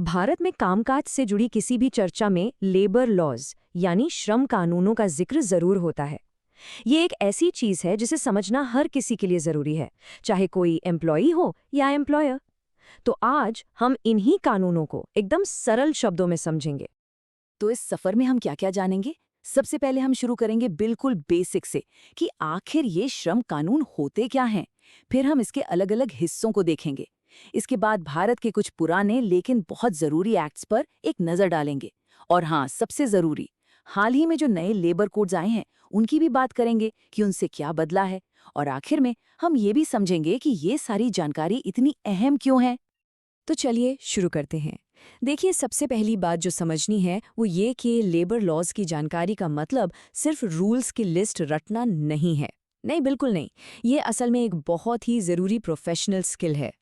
भारत में कामकाज से जुड़ी किसी भी चर्चा में लेबर लॉज यानी श्रम कानूनों का जिक्र जरूर होता है। ये एक ऐसी चीज है जिसे समझना हर किसी के लिए जरूरी है, चाहे कोई एम्प्लॉई हो या एम्प्लॉयर। तो आज हम इन्हीं कानूनों को एकदम सरल शब्दों में समझेंगे। तो इस सफर में हम क्या क्या जानेंगे? सबसे पहले हम शुरू करेंगे बिल्कुल बेसिक से कि आखिर ये श्रम कानून होते क्या हैं। फिर हम इसके अलग अलग हिस्सों को देखेंगे। इसके बाद भारत के कुछ पुराने लेकिन बहुत जरूरी एक्ट्स पर एक नजर डालेंगे। और हाँ, सबसे जरूरी, हाल ही में जो नए लेबर कोड्स आए हैं उनकी भी बात करेंगे कि उनसे क्या बदला है। और आखिर में हम ये भी समझेंगे कि ये सारी जानकारी इतनी अहम क्यों है। तो चलिए शुरू करते हैं। देखिए, सबसे पहली बात जो समझनी है वो ये कि लेबर लॉज की जानकारी का मतलब सिर्फ रूल्स की लिस्ट रटना नहीं है। नहीं, बिल्कुल नहीं। ये असल में एक बहुत ही ज़रूरी प्रोफेशनल स्किल है।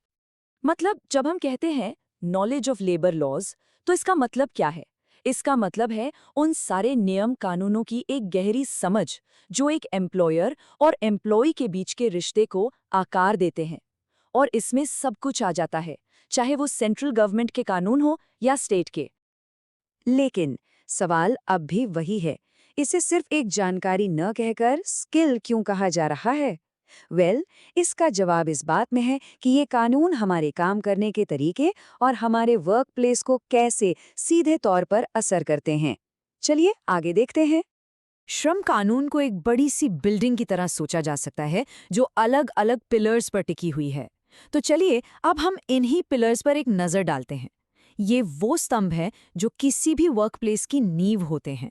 मतलब जब हम कहते हैं नॉलेज ऑफ लेबर लॉज, तो इसका मतलब क्या है? इसका मतलब है उन सारे नियम कानूनों की एक गहरी समझ जो एक एम्प्लॉयर और एम्प्लॉई के बीच के रिश्ते को आकार देते हैं। और इसमें सब कुछ आ जाता है, चाहे वो सेंट्रल गवर्नमेंट के कानून हो या स्टेट के। लेकिन सवाल अब भी वही है, इसे सिर्फ एक जानकारी न कहकर स्किल क्यों कहा जा रहा है? इसका जवाब इस बात में है कि ये कानून हमारे काम करने के तरीके और हमारे वर्क प्लेस को कैसे सीधे तौर पर असर करते हैं। चलिए आगे देखते हैं। श्रम कानून को एक बड़ी सी बिल्डिंग की तरह सोचा जा सकता है जो अलग अलग पिलर्स पर टिकी हुई है। तो चलिए अब हम इन्हीं पिलर्स पर एक नजर डालते हैं। ये वो स्तंभ है जो किसी भी वर्क प्लेस की नींव होते हैं।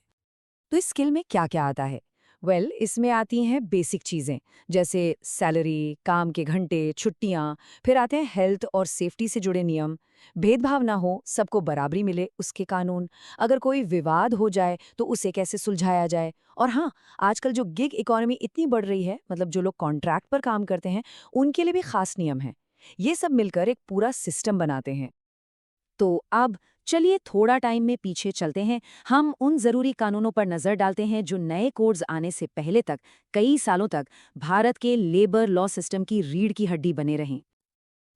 तो इस स्किल में क्या क्या आता है? इसमें आती हैं बेसिक चीज़ें, जैसे सैलरी, काम के घंटे, छुट्टियां। फिर आते हैं हेल्थ और सेफ्टी से जुड़े नियम, भेदभाव ना हो, सबको बराबरी मिले उसके कानून, अगर कोई विवाद हो जाए तो उसे कैसे सुलझाया जाए। और हाँ, आजकल जो गिग इकोनॉमी इतनी बढ़ रही है, मतलब जो लोग कॉन्ट्रैक्ट पर काम करते हैं, उनके लिए भी खास नियम हैं। ये सब मिलकर एक पूरा सिस्टम बनाते हैं। तो अब चलिए थोड़ा टाइम में पीछे चलते हैं। हम उन जरूरी कानूनों पर नजर डालते हैं जो नए कोड्स आने से पहले तक कई सालों तक भारत के लेबर लॉ सिस्टम की रीढ़ की हड्डी बने रहें।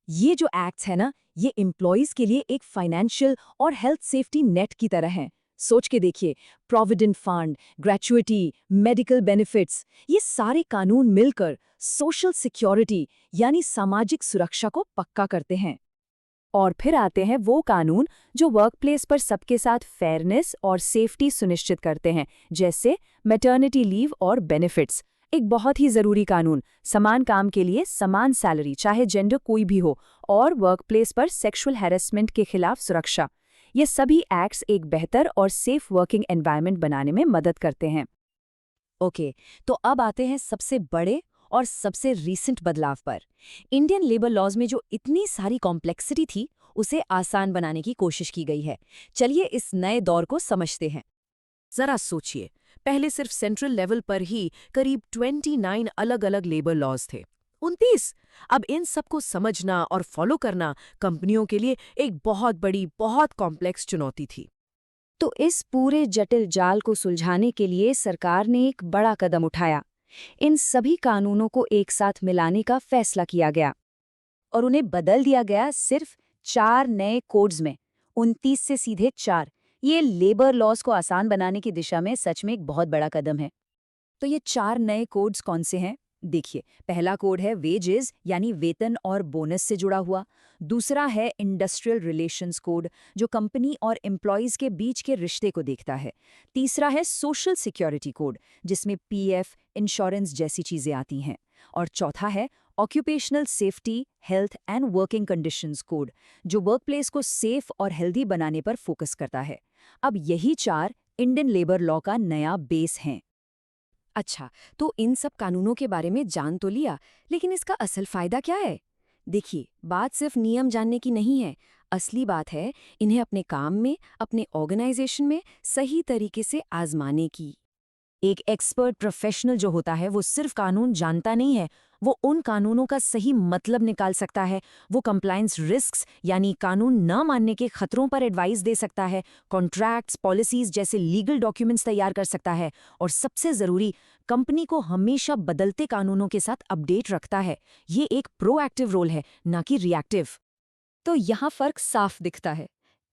ये जो एक्ट्स है ना, ये एम्प्लॉयज के लिए एक फाइनेंशियल और हेल्थ सेफ्टी नेट की तरह हैं। सोच के देखिए, provident fund, gratuity, medical benefits, ये सारे कानून मिलकर सोशल सिक्योरिटी यानी सामाजिक सुरक्षा को पक्का करते हैं। और फिर आते हैं वो कानून जो वर्कप्लेस पर सबके साथ फेयरनेस और सेफ्टी सुनिश्चित करते हैं, जैसे मैटरनिटी लीव और बेनिफिट्स। एक बहुत ही जरूरी कानून, समान काम के लिए समान सैलरी, चाहे जेंडर कोई भी हो, और वर्कप्लेस पर सेक्सुअल हैरेसमेंट के खिलाफ सुरक्षा। ये सभी एक्ट्स एक बेहतर और सेफ वर्किंग एनवायरनमेंट बनाने में मदद करते हैं। ओके, तो अब आते हैं सबसे बड़े और सबसे रीसेंट बदलाव पर। इंडियन लेबर लॉज में जो इतनी सारी कॉम्प्लेक्सिटी थी, उसे आसान बनाने की कोशिश की गई है। चलिए इस नए दौर को समझते हैं। जरा सोचिए, पहले सिर्फ सेंट्रल लेवल पर ही करीब 29 अलग अलग लेबर लॉज थे। 29! अब इन सबको समझना और फॉलो करना कंपनियों के लिए एक बहुत बड़ी, बहुत कॉम्प्लेक्स चुनौती थी। तो इस पूरे जटिल जाल को सुलझाने के लिए सरकार ने एक बड़ा कदम उठाया। इन सभी कानूनों को एक साथ मिलाने का फैसला किया गया और उन्हें बदल दिया गया सिर्फ 4 नए कोड्स में, 29 से सीधे 4। ये लेबर लॉज को आसान बनाने की दिशा में सच में एक बहुत बड़ा कदम है। तो ये 4 नए कोड्स कौन से हैं? देखिए, पहला कोड है वेजेस यानी वेतन और बोनस से जुड़ा हुआ। दूसरा है इंडस्ट्रियल रिलेशंस कोड, जो कंपनी और एम्प्लॉयज के बीच के रिश्ते को देखता है। तीसरा है सोशल सिक्योरिटी कोड, जिसमें पीएफ, इंश्योरेंस जैसी चीजें आती हैं। और चौथा है occupational safety, health and working conditions code, जो वर्कप्लेस को सेफ और हेल्दी बनाने पर फोकस करता है। अब यही 4 इंडियन लेबर लॉ का नया बेस हैं। अच्छा, तो इन सब कानूनों के बारे में जान तो लिया, लेकिन इसका असल फायदा क्या है? देखिए, बात सिर्फ नियम जानने की नहीं है। असली बात है इन्हें अपने काम में, अपने ऑर्गेनाइजेशन में सही तरीके से आजमाने की। एक एक्सपर्ट प्रोफेशनल जो होता है वो सिर्फ कानून जानता नहीं है, वो उन कानूनों का सही मतलब निकाल सकता है। वो कंप्लायंस रिस्क्स यानी कानून न मानने के खतरों पर एडवाइस दे सकता है, कॉन्ट्रैक्ट्स, पॉलिसीज जैसे लीगल डॉक्यूमेंट्स तैयार कर सकता है, और सबसे जरूरी, कंपनी को हमेशा बदलते कानूनों के साथ अपडेट रखता है। ये एक प्रोएक्टिव रोल है, ना कि रिएक्टिव। तो यहाँ फर्क साफ दिखता है।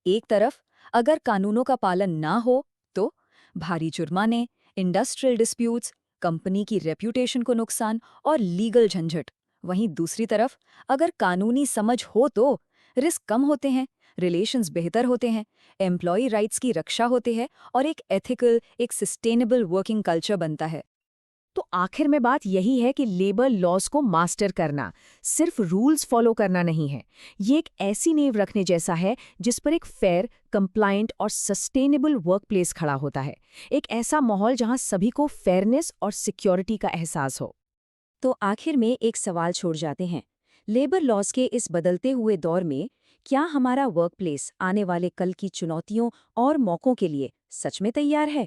एक तरफ अगर कानूनों का पालन ना हो तो भारी जुर्माने, इंडस्ट्रियल डिस्प्यूट्स, कंपनी की रेप्यूटेशन को नुकसान और लीगल झंझट। वहीं दूसरी तरफ अगर कानूनी समझ हो तो रिस्क कम होते हैं, रिलेशंस बेहतर होते हैं, एम्प्लॉय राइट्स की रक्षा होती है और एक एथिकल, एक सस्टेनेबल वर्किंग कल्चर बनता है। तो आखिर में बात यही है कि लेबर लॉज को मास्टर करना सिर्फ रूल्स फॉलो करना नहीं है। ये एक ऐसी नींव रखने जैसा है जिस पर एक फेयर, कंप्लायंट और सस्टेनेबल वर्कप्लेस खड़ा होता है। एक ऐसा माहौल जहां सभी को फेयरनेस और सिक्योरिटी का एहसास हो। तो आखिर में एक सवाल छोड़ जाते हैं। लेबर लॉज के इस बदलते हुए दौर में क्या हमारा वर्कप्लेस आने वाले कल की चुनौतियों और मौकों के लिए सच में तैयार है?